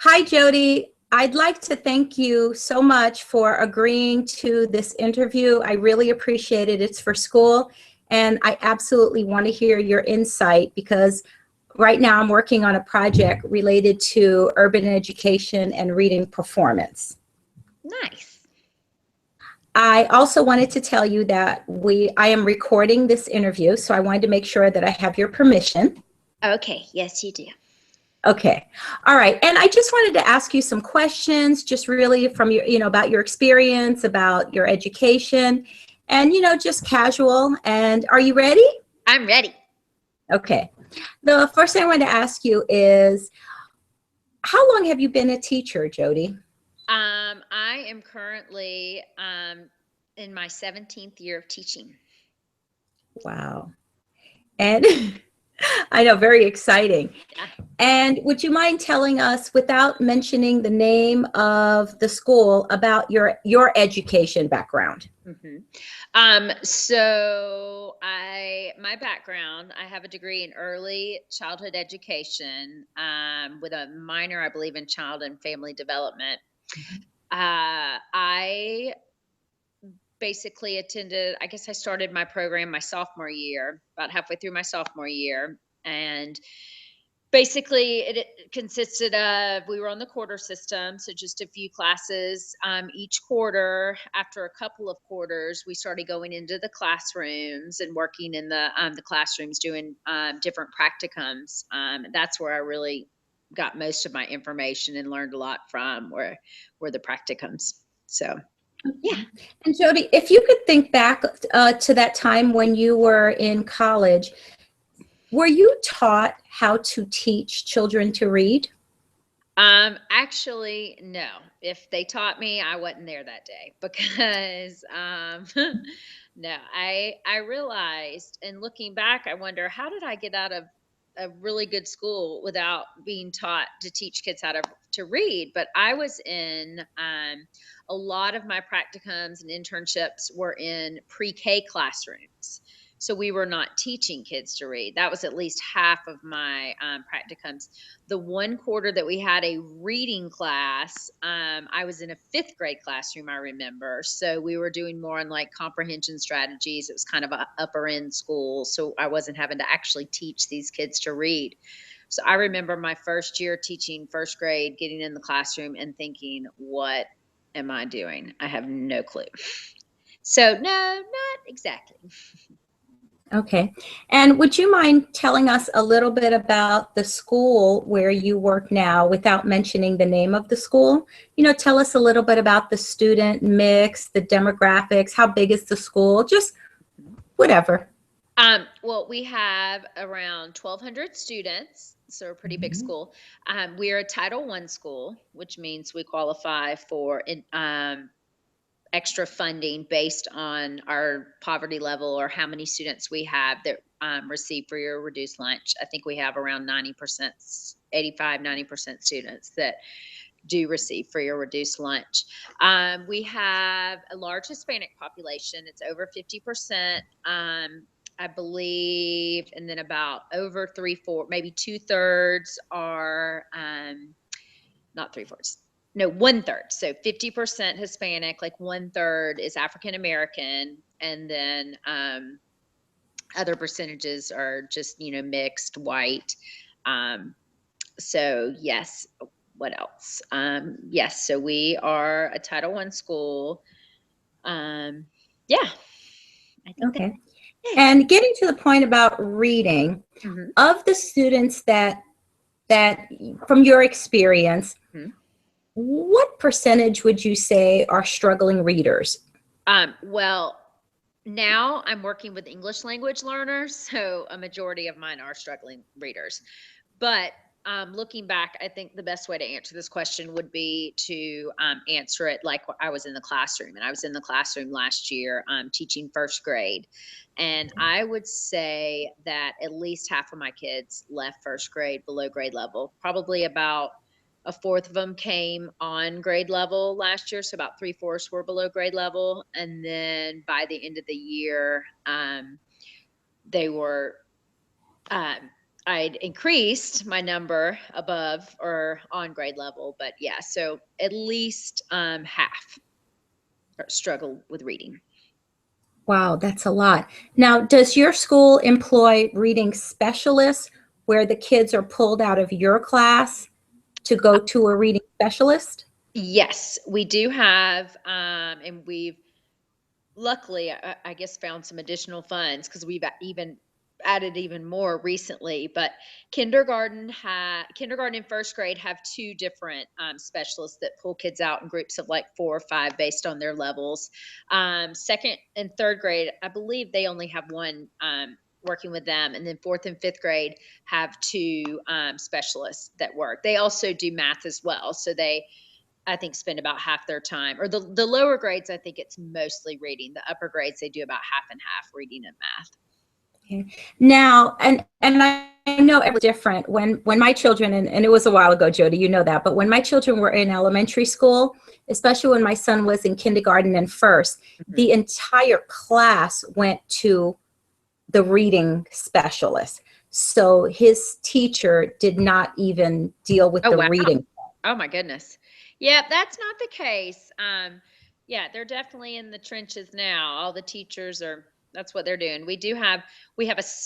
Hi, Jody. I'd like to thank you so much for agreeing to this interview. I really appreciate it. It's for school, and I absolutely want to hear your insight because right now I'm working on a project related to urban education and reading performance. Nice. I also wanted to tell you that I am recording this interview, so I wanted to make sure that I have your permission. Okay, yes, you do. Okay. All right. And I just wanted to ask you some questions, just really from your, about your experience, about your education, and, just casual. And are you ready? I'm ready. Okay. The first thing I wanted to ask you is, how long have you been a teacher, Jody? I am currently in my 17th year of teaching. Wow. And I know, very exciting. Yeah. And would you mind telling us, without mentioning the name of the school, about your education background? hmm My background, I have a degree in early childhood education with a minor, I believe, in child and family development. I basically attended, I guess I started my program my sophomore year, about halfway through my sophomore year. And basically it consisted of, we were on the quarter system, so just a few classes each quarter. After a couple of quarters, we started going into the classrooms and working in the classrooms, doing different practicums. That's where I really got most of my information and learned a lot from, were the practicums. So yeah. And Jody, if you could think back to that time when you were in college, were you taught how to teach children to read? Actually, no. If they taught me, I wasn't there that day because no, I realized, and looking back, I wonder, how did I get out of a really good school without being taught to teach kids how to read? But I was in a lot of my practicums and internships were in pre-K classrooms. So we were not teaching kids to read. That was at least half of my practicums. The one quarter that we had a reading class, I was in a fifth grade classroom, I remember. So we were doing more on like comprehension strategies. It was kind of a upper end school. So I wasn't having to actually teach these kids to read. So I remember my first year teaching first grade, getting in the classroom and thinking, what am I doing? I have no clue. So no, not exactly. Okay. And would you mind telling us a little bit about the school where you work now without mentioning the name of the school? Tell us a little bit about the student mix, the demographics, how big is the school, just whatever. Well, we have around 1,200 students, so a pretty big school. We are a Title I school, which means we qualify for extra funding based on our poverty level or how many students we have that receive free or reduced lunch. I think we have around 90%, 85, 90% students that do receive free or reduced lunch. We have a large Hispanic population. It's over 50%. I believe, and then about over maybe 2/3 are not 3/4. No, 1/3. So 50% Hispanic, like 1/3 is African American, and then other percentages are just mixed white. Um, so yes, what else? Yes, so we are a Title I school. Yeah, I think that. Okay. Yeah. And getting to the point about reading, Mhm. of the students that from your experience, Mhm. what percentage would you say are struggling readers? Well, now I'm working with English language learners, so a majority of mine are struggling readers. But looking back, I think the best way to answer this question would be to answer it like I was in the classroom. And I was in the classroom last year teaching first grade. And I would say that at least half of my kids left first grade below grade level. Probably about a fourth of them came on grade level last year. So about 3/4 were below grade level. And then by the end of the year, they were um, I'd increased my number above or on grade level, but yeah, so at least half struggle with reading. Wow, that's a lot. Now, does your school employ reading specialists where the kids are pulled out of your class to go to a reading specialist? Yes, we do have, and we've luckily, I guess, found some additional funds because we've even added even more recently. But kindergarten and first grade have two different specialists that pull kids out in groups of like 4 or 5 based on their levels. Second and third grade, I believe they only have one working with them, and then fourth and fifth grade have two specialists that work. They also do math as well, so they, I think, spend about half their time, or the lower grades, I think it's mostly reading. The upper grades, they do about half and half, reading and math. Okay. Now, and I know it was different when my children, and it was a while ago, Jody, you know that, but when my children were in elementary school, especially when my son was in kindergarten and first, Mhm. the entire class went to the reading specialist. So his teacher did not even deal with Oh, the wow. reading. Oh my goodness. Yeah, that's not the case. Yeah, they're definitely in the trenches now. All the teachers are, that's what they're doing. We have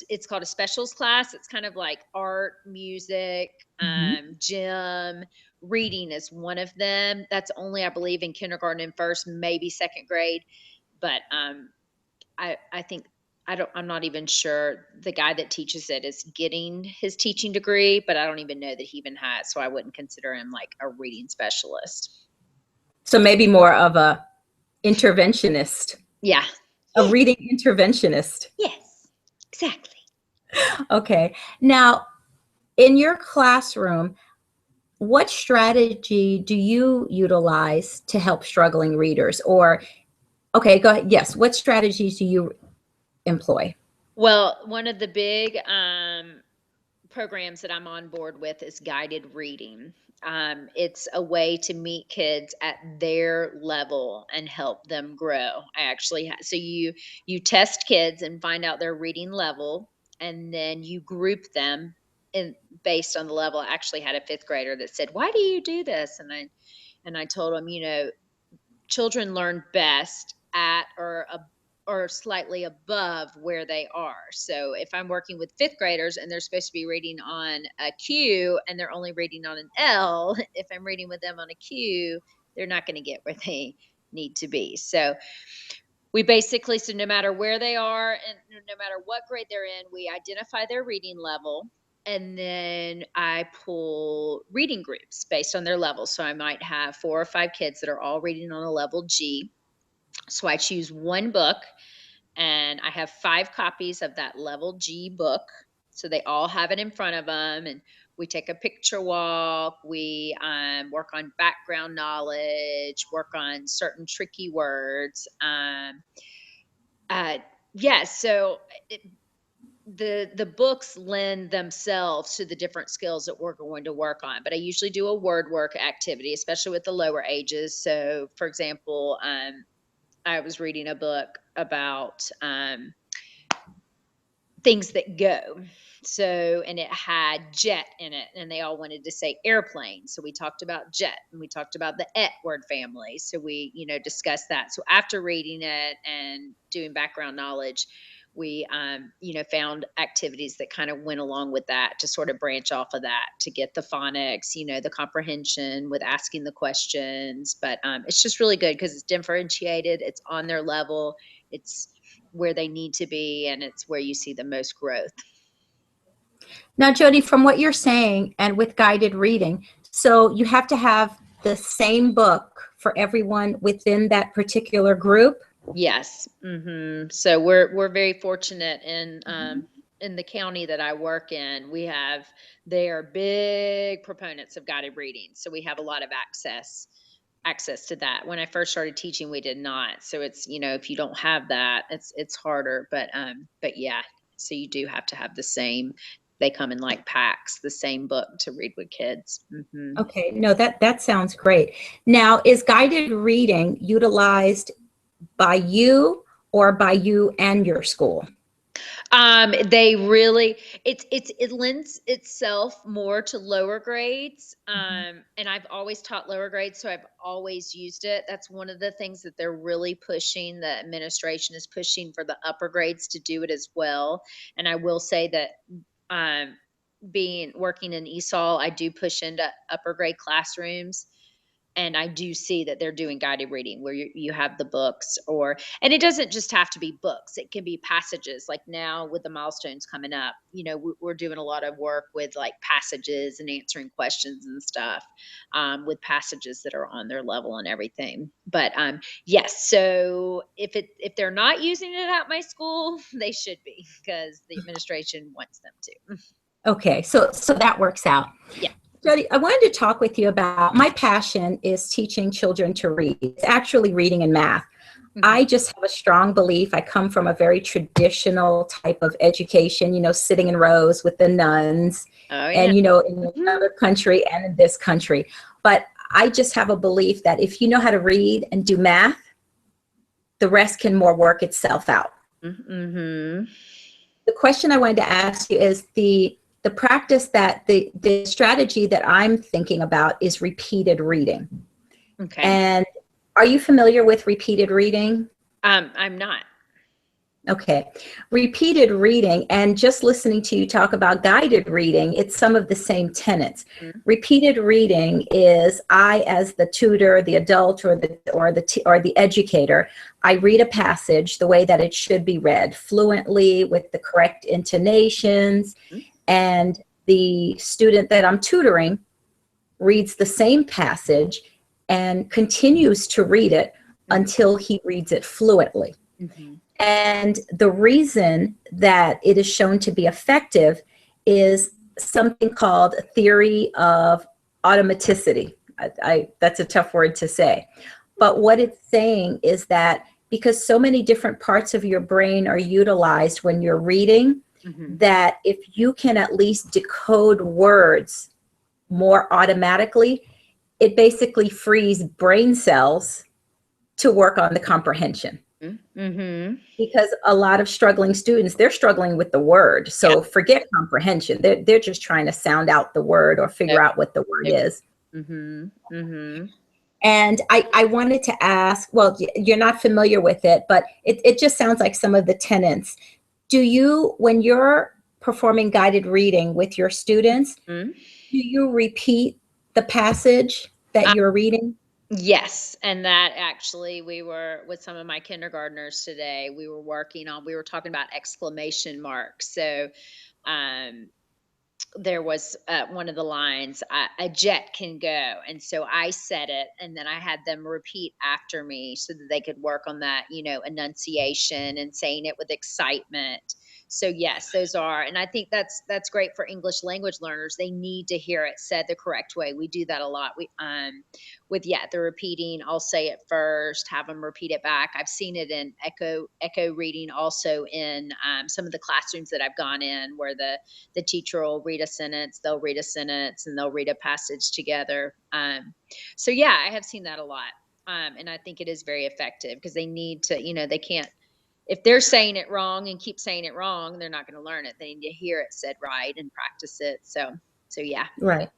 it's called a specials class. It's kind of like art, music, Mhm. gym, reading is one of them. That's only, I believe, in kindergarten and first, maybe second grade. But I think, I'm not even sure the guy that teaches it is getting his teaching degree, but I don't even know that he even has, so I wouldn't consider him like a reading specialist. So maybe more of a interventionist, Yeah. a Yeah. reading interventionist. Yes. Exactly. Okay. Now, in your classroom, what strategy do you utilize to help struggling readers? Or, okay, go ahead. Yes, what strategies do you employ? Well, one of the big programs that I'm on board with is guided reading. It's a way to meet kids at their level and help them grow. So you test kids and find out their reading level, and then you group them in based on the level. I actually had a fifth grader that said, "Why do you do this?" And I told him, children learn best at or slightly above where they are. So if I'm working with fifth graders and they're supposed to be reading on a Q and they're only reading on an L, if I'm reading with them on a Q, they're not going to get where they need to be. So we basically, so no matter where they are and no matter what grade they're in, we identify their reading level. And then I pull reading groups based on their level. So I might have 4 or 5 kids that are all reading on a level G. So I choose one book and I have 5 copies of that level G book. So they all have it in front of them. And we take a picture walk. We work on background knowledge, work on certain tricky words. Uh, yeah, so the books lend themselves to the different skills that we're going to work on. But I usually do a word work activity, especially with the lower ages. So, for example, I was reading a book about things that go. So, and it had jet in it, and they all wanted to say airplane. So we talked about jet, and we talked about the et word family. So we, discussed that. So after reading it and doing background knowledge, we, found activities that kind of went along with that to sort of branch off of that to get the phonics, the comprehension with asking the questions. But it's just really good because it's differentiated, it's on their level, it's where they need to be, and it's where you see the most growth. Now, Jody, from what you're saying and with guided reading, so you have to have the same book for everyone within that particular group? Yes. So we're very fortunate in the county that I work in. They are big proponents of guided reading. So we have a lot of access to that. When I first started teaching, we did not. So it's, if you don't have that, it's harder. But yeah, so you do have to have the same, they come in like packs, the same book to read with kids. Okay, no, that sounds great. Now, is guided reading utilized by you or by you and your school? They really it lends itself more to lower grades. And I've always taught lower grades, so I've always used it. That's one of the things that they're really pushing. The administration is pushing for the upper grades to do it as well. And I will say that um being working in ESOL, I do push into upper grade classrooms. And I do see that they're doing guided reading where you have the books and it doesn't just have to be books. It can be passages. Like now with the milestones coming up, we're doing a lot of work with like passages and answering questions and stuff, with passages that are on their level and everything. But yes, so if they're not using it at my school, they should be, because the administration wants them to. Okay, so that works out. Yeah. Jody, I wanted to talk with you about my passion is teaching children to read. It's actually reading and math. I just have a strong belief. I come from a very traditional type of education, sitting in rows with the nuns, Oh yeah. and, in another country and in this country. But I just have a belief that if you know how to read and do math, the rest can more work itself out. Mm-hmm. The question I wanted to ask you is the practice that the strategy that I'm thinking about is repeated reading. Okay. And are you familiar with repeated reading? I'm not. Okay. Repeated reading, and just listening to you talk about guided reading, it's some of the same tenets. Mm-hmm. Repeated reading is I, as the tutor, the adult, or the educator, I read a passage the way that it should be read, fluently with the correct intonations, and the student that I'm tutoring reads the same passage and continues to read it until he reads it fluently. Mm-hmm. And the reason that it is shown to be effective is something called a theory of automaticity. That's a tough word to say. But what it's saying is that because so many different parts of your brain are utilized when you're reading, that if you can at least decode words more automatically, it basically frees brain cells to work on the comprehension. Mm-hmm. Because a lot of struggling students, they're struggling with the word. So forget comprehension. They're just trying to sound out the word or figure out what the word is. Mm-hmm. Mm-hmm. And I wanted to ask, well, you're not familiar with it, but it just sounds like some of the tenets. Do you, when you're performing guided reading with your students, do you repeat the passage that you're reading? Yes, and that actually we were with some of my kindergartners today. We were talking about exclamation marks. So there was one of the lines, a jet can go. And so I said it, and then I had them repeat after me so that they could work on that, enunciation and saying it with excitement. So yes, those are, and I think that's great for English language learners. They need to hear it said the correct way. We do that a lot. We the repeating. I'll say it first, have them repeat it back. I've seen it in echo reading, also in some of the classrooms that I've gone in, where the teacher will read a sentence, they'll read a sentence, and they'll read a passage together. So yeah, I have seen that a lot, and I think it is very effective because they need to, they can't. If they're saying it wrong and keep saying it wrong, they're not going to learn it. They need to hear it said right and practice it. So yeah. Right.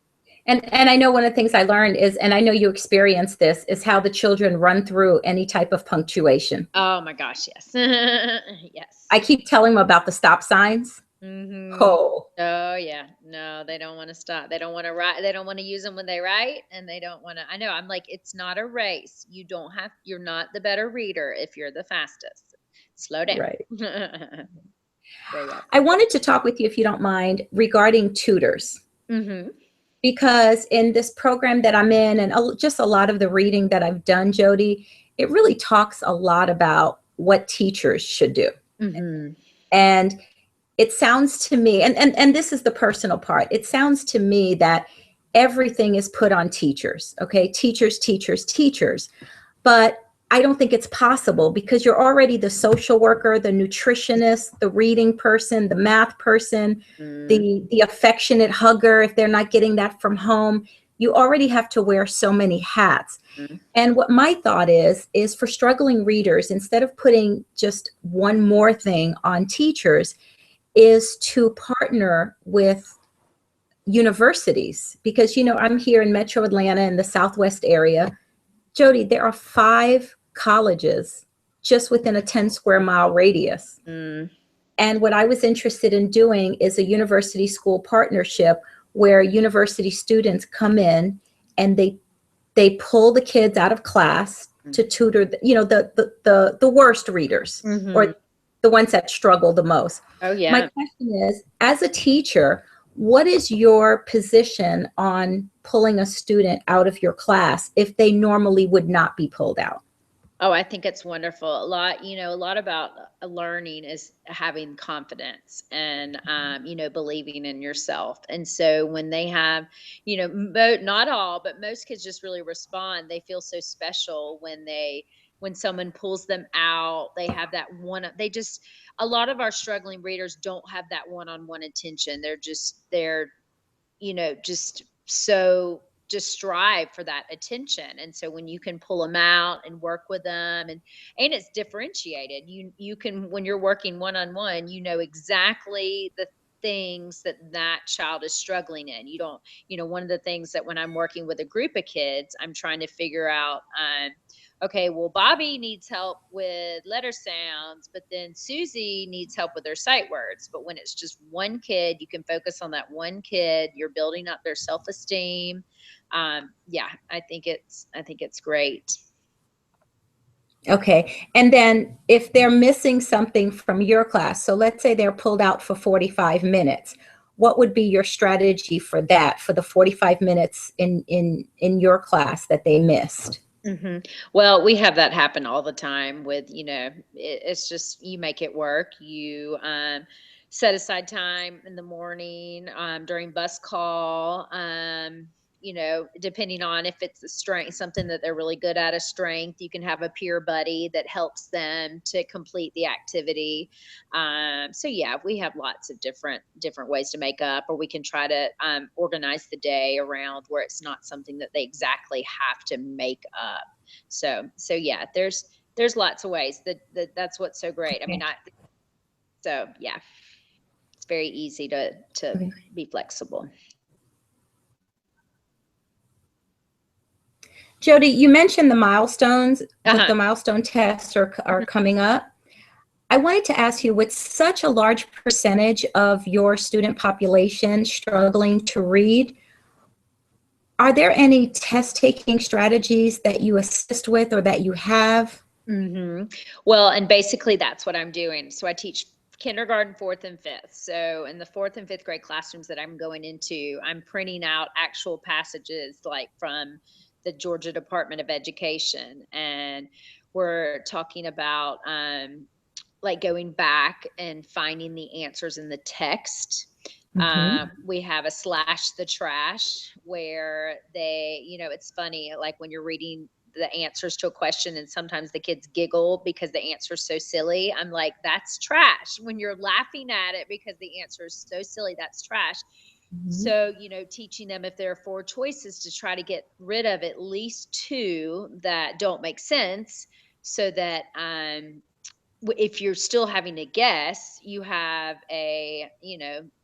And I know one of the things I learned is, and I know you experienced this, is how the children run through any type of punctuation. Oh my gosh, yes. Yes. I keep telling them about the stop signs. Mm-hmm. Oh yeah. No, they don't want to stop. They don't want to write. They don't want to use them when they write, and they don't want to. I know. I'm like, it's not a race. You're not the better reader if you're the fastest. Slow down. right. Yeah. I wanted to talk with you, if you don't mind, regarding tutors. Mm-hmm. Because in this program that I'm in, and just a lot of the reading that I've done, Jody, it really talks a lot about what teachers should do. Mm-hmm. And it sounds to me, and this is the personal part, it sounds to me that everything is put on teachers, okay? Teachers, teachers, teachers. But I don't think it's possible, because you're already the social worker, the nutritionist, the reading person, the math person, the affectionate hugger, if they're not getting that from home. You already have to wear so many hats. And what my thought is for struggling readers, instead of putting just one more thing on teachers, is to partner with universities because, I'm here in Metro Atlanta in the Southwest area. Jody, there are 5 colleges just within a 10 square mile radius. Mm. And what I was interested in doing is a university school partnership where university students come in and they pull the kids out of class to tutor, the worst readers or Mm-hmm. the ones that struggle the most. Oh, My yeah. question is, as a teacher, what is your position on pulling a student out of your class if they normally would not be pulled out? Oh, I think it's wonderful. A lot about learning is having confidence and, believing in yourself. And so when they have, not all, but most kids just really respond. They feel so special when someone pulls them out. They have that a lot of our struggling readers don't have that one-on-one attention. Just so just strive for that attention. And so when you can pull them out and work with them and it's differentiated, you can, when you're working one-on-one, exactly the things that child is struggling in. You don't, one of the things that when I'm working with a group of kids, I'm trying to figure out, okay, well, Bobby needs help with letter sounds, but then Susie needs help with their sight words. But when it's just one kid, you can focus on that one kid. You're building up their self-esteem. Yeah, I think it's great. Okay. And then if they're missing something from your class, so let's say they're pulled out for 45 minutes, what would be your strategy for that, for the 45 minutes in your class that they missed? Hmm. Well, we have that happen all the time with, it's just you make it work. You set aside time in the morning during bus call. Depending on if it's a strength, something that they're really good at, a strength, you can have a peer buddy that helps them to complete the activity. So yeah, we have lots of different ways to make up, or we can try to organize the day around where it's not something that they exactly have to make up. So yeah, there's lots of ways that's what's so great. I mean, Okay. so yeah, it's very easy to Okay. be flexible. Jody, you mentioned the milestones, Uh-huh. the milestone tests are coming up. I wanted to ask you, with such a large percentage of your student population struggling to read, are there any test taking strategies that you assist with or that you have? Hmm. Well, and basically that's what I'm doing. So I teach kindergarten, fourth and fifth. So in the fourth and fifth grade classrooms that I'm going into, I'm printing out actual passages like from the Georgia Department of Education. And we're talking about like going back and finding the answers in the text. Mm-hmm. We have a slash the trash where it's funny, like when you're reading the answers to a question and sometimes the kids giggle because the answer is so silly. I'm like, that's trash. When you're laughing at it because the answer is so silly, that's trash. Mm-hmm. So, teaching them if there are 4 choices to try to get rid of at least 2 that don't make sense so that if you're still having to guess, you have a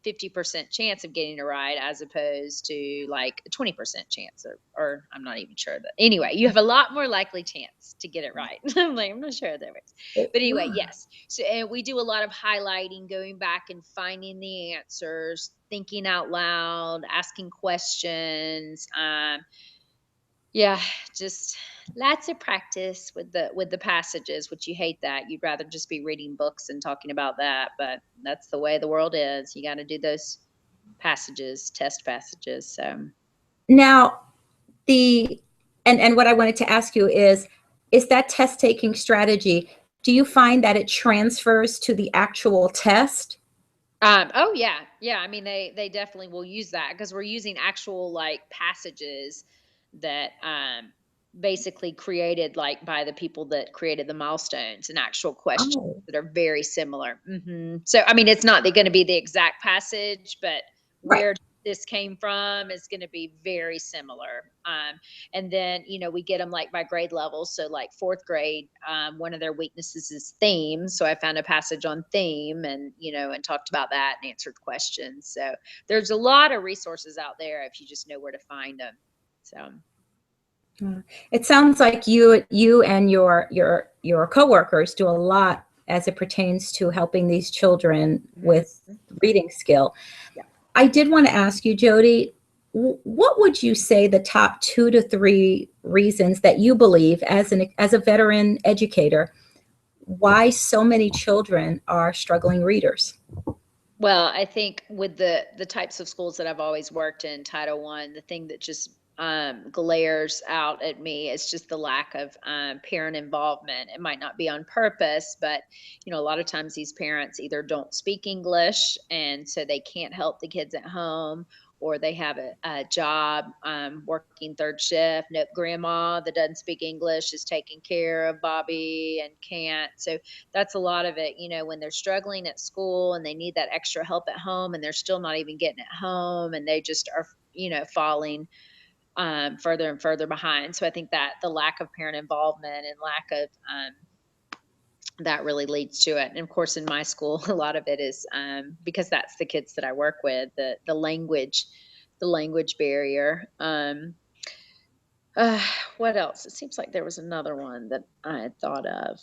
50% chance of getting it right as opposed to like a 20% chance, or I'm not even sure that. Anyway, you have a lot more likely chance to get it right. I'm not sure that works, but anyway, yes. So and we do a lot of highlighting, going back and finding the answers, thinking out loud, asking questions. Yeah, just lots of practice with the passages, which you hate that. You'd rather just be reading books and talking about that, but that's the way the world is. You got to do those passages, test passages. So, Now, the and what I wanted to ask you is that test taking strategy, do you find that it transfers to the actual test? oh yeah, yeah. I mean, they definitely will use that because we're using actual like passages that basically created like by the people that created the milestones and actual questions Oh, that are very similar. So I mean, it's not going to be the exact passage, but right. where this came from is going to be very similar. And then, we get them like by grade level. So like fourth grade, one of their weaknesses is theme. So I found a passage on theme and, and talked about that and answered questions. So there's a lot of resources out there if you just know where to find them. So. It sounds like you and your coworkers do a lot as it pertains to helping these children with reading skill. Yeah. I did want to ask you, Jody, what would you say the top 2 to 3 reasons that you believe, as a veteran educator, why so many children are struggling readers? Well, I think with the types of schools that I've always worked in, Title I, the thing that just glares out at me is just the lack of parent involvement. It might not be on purpose, but a lot of times these parents either don't speak English, and so they can't help the kids at home, or they have a job working third shift. No, grandma that doesn't speak English is taking care of Bobby and can't. So that's a lot of it, when they're struggling at school and they need that extra help at home, and they're still not even getting it home, and they just are, falling further and further behind. So I think that the lack of parent involvement and lack of that really leads to it. And of course, in my school, a lot of it is because that's the kids that I work with, the language barrier. What else? It seems like there was another one that I had thought of.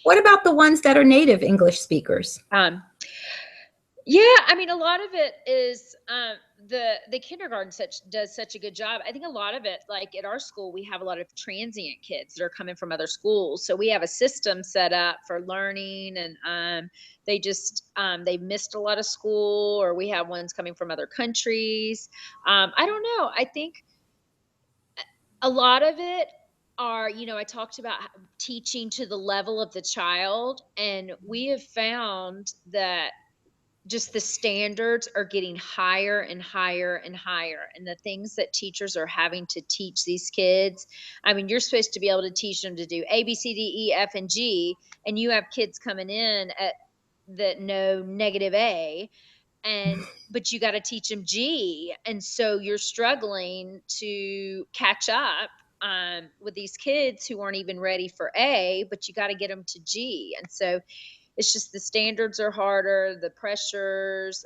What about the ones that are native English speakers? Yeah, I mean, a lot of it is the kindergarten does such a good job. I think a lot of it, like at our school, we have a lot of transient kids that are coming from other schools, so we have a system set up for learning, and they missed a lot of school, or we have ones coming from other countries. I don't know. I think a lot of it are, I talked about teaching to the level of the child, and we have found that just the standards are getting higher and higher and higher. And the things that teachers are having to teach these kids, I mean, you're supposed to be able to teach them to do A, B, C, D, E, F, and G, and you have kids coming in that know negative A, but you got to teach them G. And so you're struggling to catch up with these kids who aren't even ready for A, but you got to get them to G. And so it's just the standards are harder, the pressures.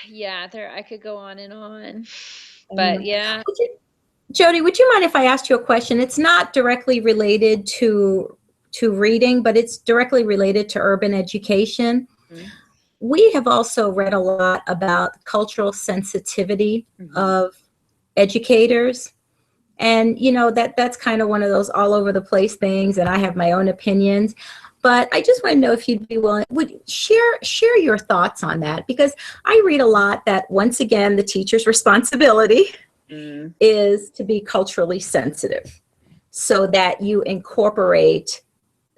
Yeah, I could go on and on. But yeah. Jody, would you mind if I asked you a question? It's not directly related to reading, but it's directly related to urban education. Mm-hmm. We have also read a lot about cultural sensitivity of educators. And that's kind of one of those all over the place things, and I have my own opinions. But I just want to know if you'd be willing, would share your thoughts on that, because I read a lot that once again the teacher's responsibility is to be culturally sensitive, so that you incorporate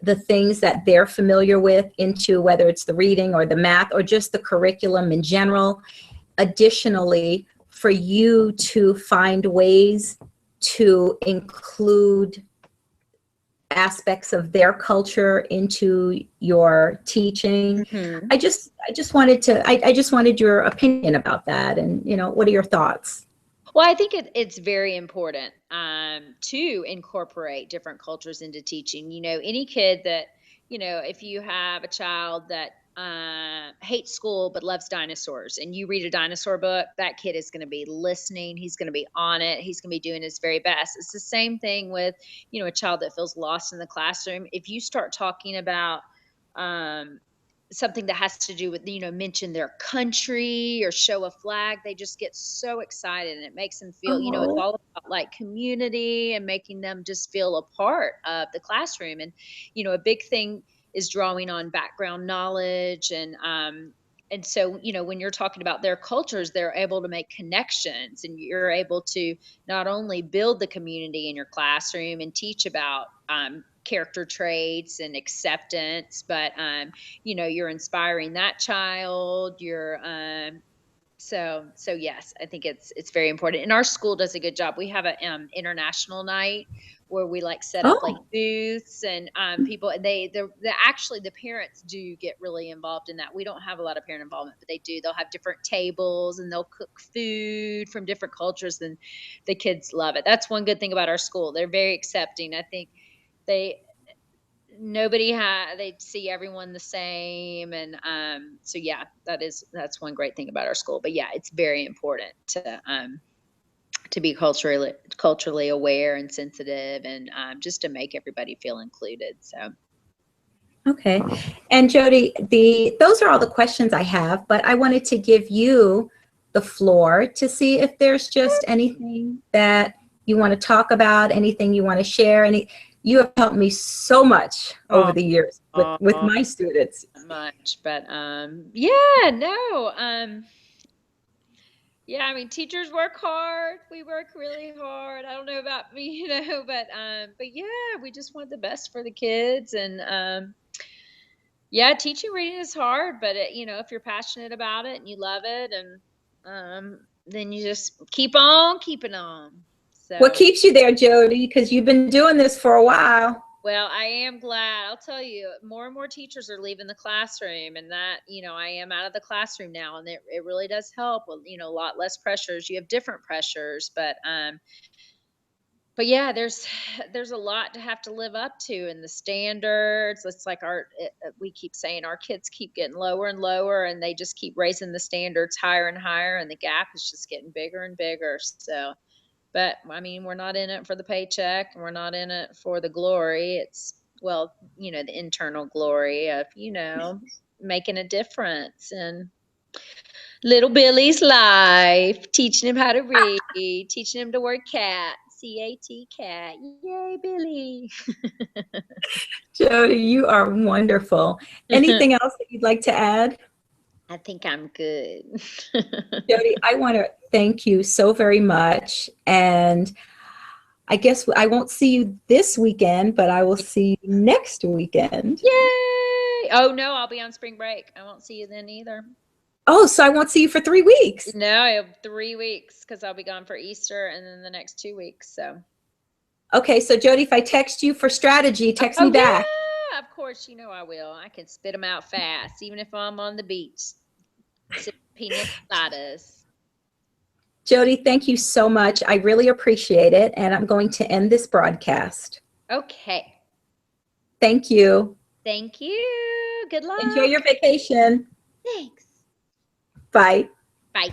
the things that they're familiar with into, whether it's the reading or the math or just the curriculum in general. Additionally, for you to find ways to include aspects of their culture into your teaching. Mm-hmm. I just wanted your opinion about that, and what are your thoughts? Well, I think it's very important to incorporate different cultures into teaching. Any kid that, if you have a child that hates school but loves dinosaurs, and you read a dinosaur book, that kid is going to be listening. He's going to be on it. He's going to be doing his very best. It's the same thing with, a child that feels lost in the classroom. If you start talking about something that has to do with, mention their country or show a flag, they just get so excited, and it makes them feel, it's all about like community and making them just feel a part of the classroom. And a big thing is drawing on background knowledge, and so, when you're talking about their cultures, they're able to make connections, and you're able to not only build the community in your classroom and teach about character traits and acceptance, but you're inspiring that child. So yes, I think it's very important. And our school does a good job. We have a international night where we like set up like Oh, booths and people actually the parents do get really involved in that. We don't have a lot of parent involvement, but they do. They'll have different tables and they'll cook food from different cultures, and the kids love it. That's one good thing about our school. They're very accepting. I think they they see everyone the same, and so yeah, that's one great thing about our school. But yeah, it's very important to be culturally aware and sensitive, and just to make everybody feel included. So okay. And Jody, those are all the questions I have, but I wanted to give you the floor to see if there's just anything that you want to talk about, anything you want to share. You have helped me so much over the years with my students. much, but yeah, no, yeah, I mean, teachers work hard. We work really hard. I don't know about me, but yeah, we just want the best for the kids, and yeah, teaching reading is hard, but if you're passionate about it and you love it, and then you just keep on keeping on. What So, keeps you there, Jody? Because you've been doing this for a while. well, I am glad. I'll tell you, more and more teachers are leaving the classroom, and that, I am out of the classroom now, and it really does help with, a lot less pressures. You have different pressures, but yeah, there's a lot to have to live up to, and the standards. It's like we keep saying our kids keep getting lower and lower, and they just keep raising the standards higher and higher, and the gap is just getting bigger and bigger. So, but I mean, we're not in it for the paycheck, and we're not in it for the glory. It's, well, the internal glory of, making a difference in little Billy's life, teaching him how to read, teaching him the word cat, CAT, cat. Yay, Billy. Jody, you are wonderful. Anything else that you'd like to add? I think I'm good. Jody, I want to thank you so very much. And I guess I won't see you this weekend, but I will see you next weekend. Yay! Oh no, I'll be on spring break. I won't see you then either. Oh, so I won't see you for 3 weeks. No, I have 3 weeks because I'll be gone for Easter and then the next 2 weeks. So. Okay, so Jody, if I text you for strategy, text me Oh back. yeah, of course. I will. I can spit them out fast, even if I'm on the beach. Pina coladas. Jody, thank you so much. I really appreciate it. And I'm going to end this broadcast. Okay. Thank you. Thank you. Good Enjoy luck. your vacation. Thanks. Bye. Bye.